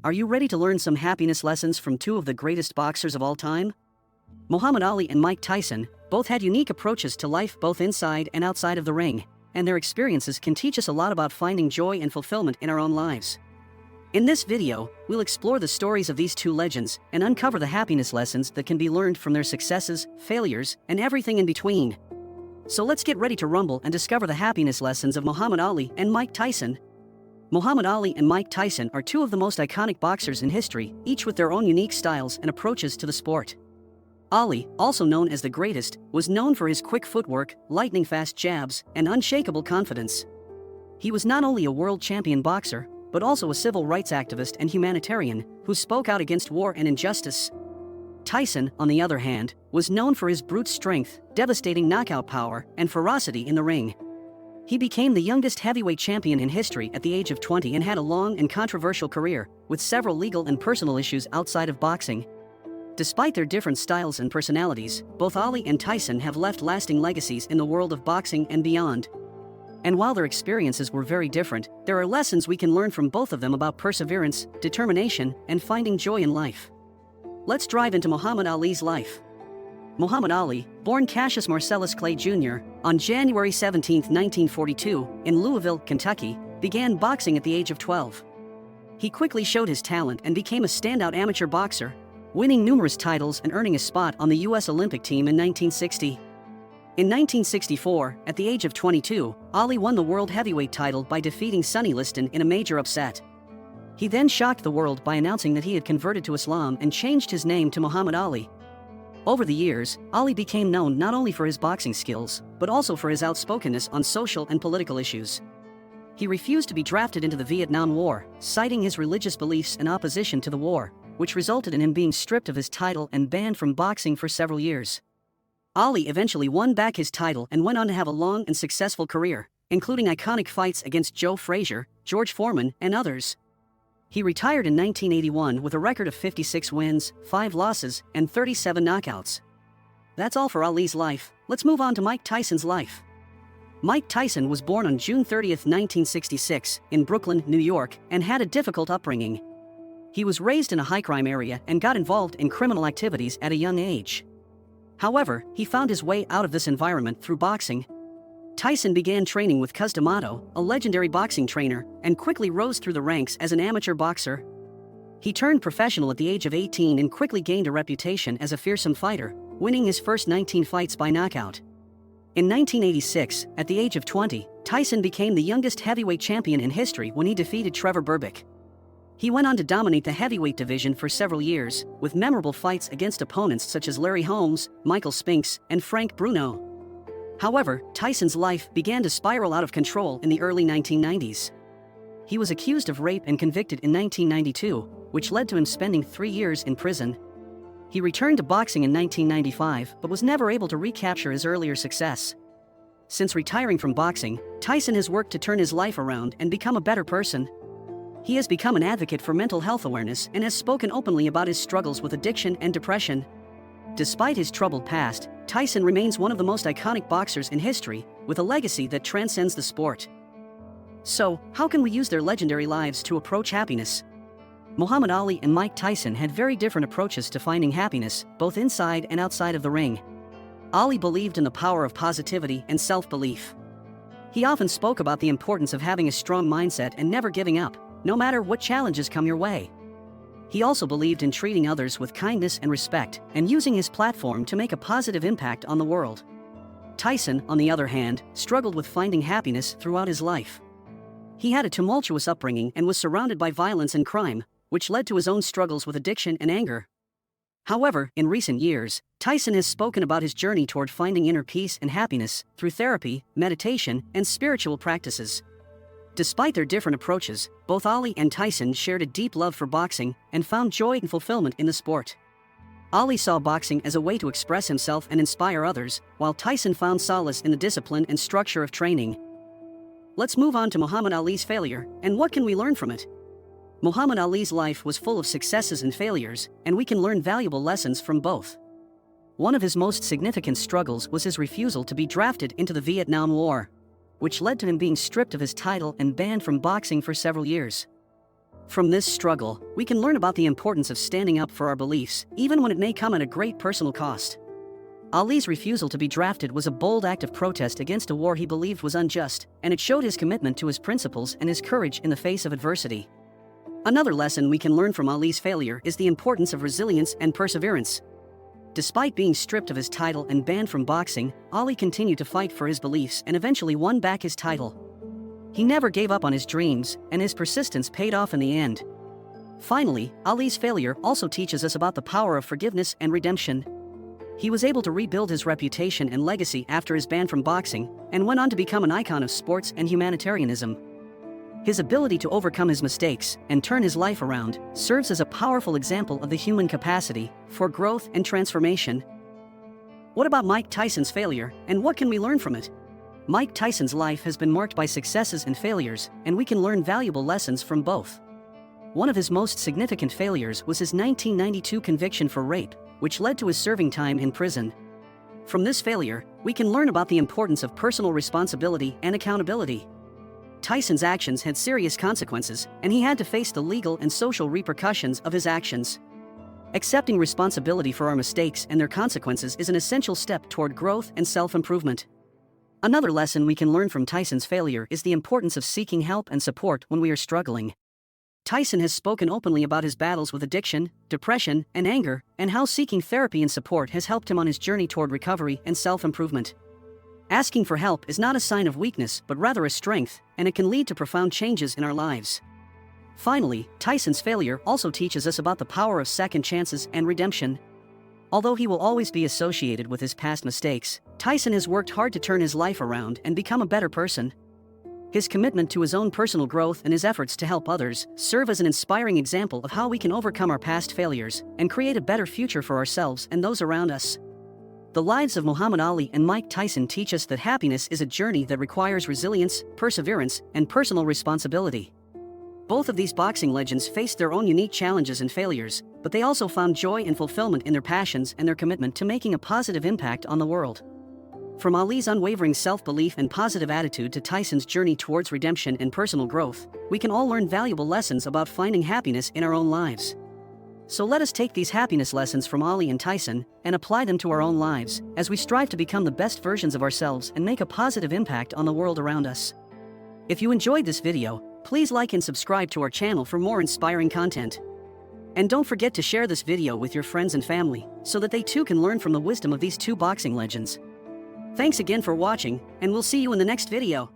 Are you ready to learn some happiness lessons from two of the greatest boxers of all time? Muhammad Ali and Mike Tyson both had unique approaches to life both inside and outside of the ring, and their experiences can teach us a lot about finding joy and fulfillment in our own lives. In this video, we'll explore the stories of these two legends and uncover the happiness lessons that can be learned from their successes, failures, and everything in between. So let's get ready to rumble and discover the happiness lessons of Muhammad Ali and Mike Tyson. Muhammad Ali and Mike Tyson are two of the most iconic boxers in history, each with their own unique styles and approaches to the sport. Ali, also known as the Greatest, was known for his quick footwork, lightning-fast jabs, and unshakable confidence. He was not only a world champion boxer, but also a civil rights activist and humanitarian who spoke out against war and injustice. Tyson, on the other hand, was known for his brute strength, devastating knockout power, and ferocity in the ring. He became the youngest heavyweight champion in history at the age of 20 and had a long and controversial career, with several legal and personal issues outside of boxing. Despite their different styles and personalities, both Ali and Tyson have left lasting legacies in the world of boxing and beyond. And while their experiences were very different, there are lessons we can learn from both of them about perseverance, determination, and finding joy in life. Let's dive into Muhammad Ali's life. Muhammad Ali, born Cassius Marcellus Clay Jr., on January 17, 1942, in Louisville, Kentucky, began boxing at the age of 12. He quickly showed his talent and became a standout amateur boxer, winning numerous titles and earning a spot on the U.S. Olympic team in 1960. In 1964, at the age of 22, Ali won the world heavyweight title by defeating Sonny Liston in a major upset. He then shocked the world by announcing that he had converted to Islam and changed his name to Muhammad Ali. Over the years, Ali became known not only for his boxing skills, but also for his outspokenness on social and political issues. He refused to be drafted into the Vietnam War, citing his religious beliefs and opposition to the war, which resulted in him being stripped of his title and banned from boxing for several years. Ali eventually won back his title and went on to have a long and successful career, including iconic fights against Joe Frazier, George Foreman, and others. He retired in 1981 with a record of 56 wins, 5 losses, and 37 knockouts. That's all for Ali's life. Let's move on to Mike Tyson's life. Mike Tyson was born on June 30, 1966, in Brooklyn, New York, and had a difficult upbringing. He was raised in a high-crime area and got involved in criminal activities at a young age. However, he found his way out of this environment through boxing. Tyson began training with Cus D'Amato, a legendary boxing trainer, and quickly rose through the ranks as an amateur boxer. He turned professional at the age of 18 and quickly gained a reputation as a fearsome fighter, winning his first 19 fights by knockout. In 1986, at the age of 20, Tyson became the youngest heavyweight champion in history when he defeated Trevor Berbick. He went on to dominate the heavyweight division for several years, with memorable fights against opponents such as Larry Holmes, Michael Spinks, and Frank Bruno. However, Tyson's life began to spiral out of control in the early 1990s. He was accused of rape and convicted in 1992, which led to him spending 3 years in prison. He returned to boxing in 1995 but was never able to recapture his earlier success. Since retiring from boxing, Tyson has worked to turn his life around and become a better person. He has become an advocate for mental health awareness and has spoken openly about his struggles with addiction and depression. Despite his troubled past, Tyson remains one of the most iconic boxers in history, with a legacy that transcends the sport. So, how can we use their legendary lives to approach happiness? Muhammad Ali and Mike Tyson had very different approaches to finding happiness, both inside and outside of the ring. Ali believed in the power of positivity and self-belief. He often spoke about the importance of having a strong mindset and never giving up, no matter what challenges come your way. He also believed in treating others with kindness and respect, and using his platform to make a positive impact on the world. Tyson, on the other hand, struggled with finding happiness throughout his life. He had a tumultuous upbringing and was surrounded by violence and crime, which led to his own struggles with addiction and anger. However, in recent years, Tyson has spoken about his journey toward finding inner peace and happiness through therapy, meditation, and spiritual practices. Despite their different approaches, both Ali and Tyson shared a deep love for boxing and found joy and fulfillment in the sport. Ali saw boxing as a way to express himself and inspire others, while Tyson found solace in the discipline and structure of training. Let's move on to Muhammad Ali's failure, and what can we learn from it? Muhammad Ali's life was full of successes and failures, and we can learn valuable lessons from both. One of his most significant struggles was his refusal to be drafted into the Vietnam War, which led to him being stripped of his title and banned from boxing for several years. From this struggle, we can learn about the importance of standing up for our beliefs, even when it may come at a great personal cost. Ali's refusal to be drafted was a bold act of protest against a war he believed was unjust, and it showed his commitment to his principles and his courage in the face of adversity. Another lesson we can learn from Ali's failure is the importance of resilience and perseverance. Despite being stripped of his title and banned from boxing, Ali continued to fight for his beliefs and eventually won back his title. He never gave up on his dreams, and his persistence paid off in the end. Finally, Ali's failure also teaches us about the power of forgiveness and redemption. He was able to rebuild his reputation and legacy after his ban from boxing, and went on to become an icon of sports and humanitarianism. His ability to overcome his mistakes and turn his life around serves as a powerful example of the human capacity for growth and transformation. What about Mike Tyson's failure, and what can we learn from it? Mike Tyson's life has been marked by successes and failures, and we can learn valuable lessons from both. One of his most significant failures was his 1992 conviction for rape, which led to his serving time in prison. From this failure, we can learn about the importance of personal responsibility and accountability. Tyson's actions had serious consequences, and he had to face the legal and social repercussions of his actions. Accepting responsibility for our mistakes and their consequences is an essential step toward growth and self-improvement. Another lesson we can learn from Tyson's failure is the importance of seeking help and support when we are struggling. Tyson has spoken openly about his battles with addiction, depression, and anger, and how seeking therapy and support has helped him on his journey toward recovery and self-improvement. Asking for help is not a sign of weakness but rather a strength, and it can lead to profound changes in our lives. Finally, Tyson's failure also teaches us about the power of second chances and redemption. Although he will always be associated with his past mistakes, Tyson has worked hard to turn his life around and become a better person. His commitment to his own personal growth and his efforts to help others serve as an inspiring example of how we can overcome our past failures and create a better future for ourselves and those around us. The lives of Muhammad Ali and Mike Tyson teach us that happiness is a journey that requires resilience, perseverance, and personal responsibility. Both of these boxing legends faced their own unique challenges and failures, but they also found joy and fulfillment in their passions and their commitment to making a positive impact on the world. From Ali's unwavering self-belief and positive attitude to Tyson's journey towards redemption and personal growth, we can all learn valuable lessons about finding happiness in our own lives. So let us take these happiness lessons from Ali and Tyson and apply them to our own lives as we strive to become the best versions of ourselves and make a positive impact on the world around us. If you enjoyed this video, please like and subscribe to our channel for more inspiring content. And don't forget to share this video with your friends and family so that they too can learn from the wisdom of these two boxing legends. Thanks again for watching, and we'll see you in the next video.